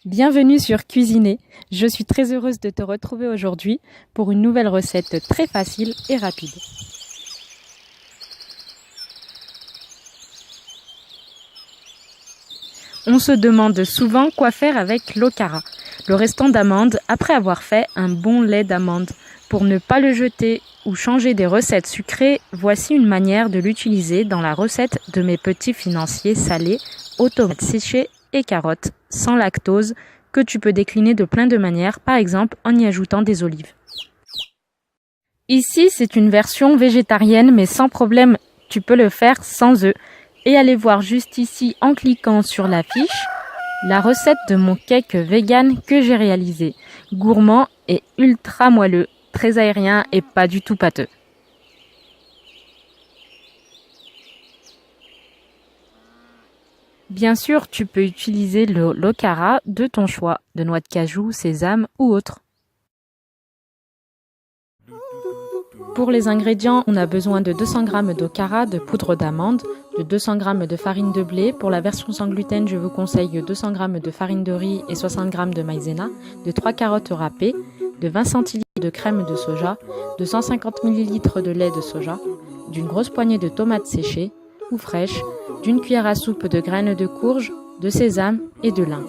Bienvenue sur Cuisiner. Je suis très heureuse de te retrouver aujourd'hui pour une nouvelle recette très facile et rapide. On se demande souvent quoi faire avec l'okara, le restant d'amandes après avoir fait un bon lait d'amande. Pour ne pas le jeter ou changer des recettes sucrées, voici une manière de l'utiliser dans la recette de mes petits financiers salés aux tomates séchées et carottes, sans lactose, que tu peux décliner de plein de manières, par exemple en y ajoutant des olives. Ici, c'est une version végétarienne, mais sans problème, tu peux le faire sans œufs. Et allez voir juste ici, en cliquant sur la fiche, la recette de mon cake vegan que j'ai réalisé. Gourmand et ultra moelleux, très aérien et pas du tout pâteux. Bien sûr, tu peux utiliser l'okara de ton choix, de noix de cajou, sésame ou autre. Pour les ingrédients, on a besoin de 200 g d'okara, de poudre d'amande, de 200 g de farine de blé. Pour la version sans gluten, je vous conseille 200 g de farine de riz et 60 g de maïzena, de 3 carottes râpées, de 20 centilitres de crème de soja, de 150 ml de lait de soja, d'une grosse poignée de tomates séchées ou fraîches, d'une cuillère à soupe de graines de courge, de sésame et de lin.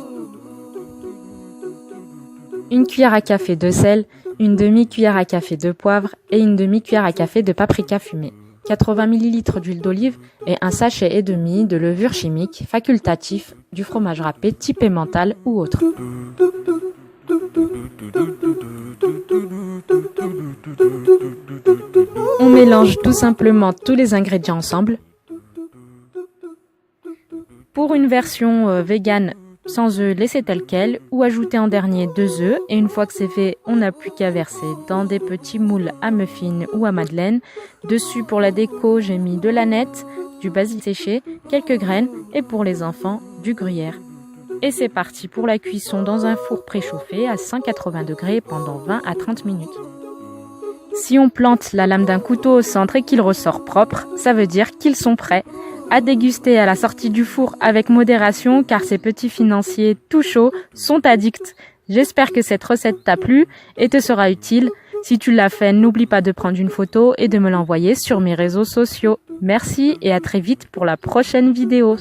Une cuillère à café de sel, une demi-cuillère à café de poivre et une demi-cuillère à café de paprika fumé, 80 ml d'huile d'olive et un sachet et demi de levure chimique facultatif du fromage râpé type emmental ou autre. On mélange tout simplement tous les ingrédients ensemble. Pour une version vegan sans œufs, laissez tel quel ou ajoutez en dernier 2 œufs et une fois que c'est fait, on n'a plus qu'à verser dans des petits moules à muffins ou à madeleine. Dessus pour la déco, j'ai mis de l'aneth, du basilic séché, quelques graines et pour les enfants, du gruyère. Et c'est parti pour la cuisson dans un four préchauffé à 180 degrés pendant 20 à 30 minutes. Si on plante la lame d'un couteau au centre et qu'il ressort propre, ça veut dire qu'ils sont prêts. À déguster à la sortie du four avec modération car ces petits financiers tout chauds sont addicts. J'espère que cette recette t'a plu et te sera utile. Si tu l'as fait, n'oublie pas de prendre une photo et de me l'envoyer sur mes réseaux sociaux. Merci et à très vite pour la prochaine vidéo.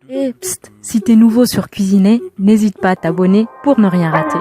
Et psst, si t'es nouveau sur Cuisiner, n'hésite pas à t'abonner pour ne rien rater.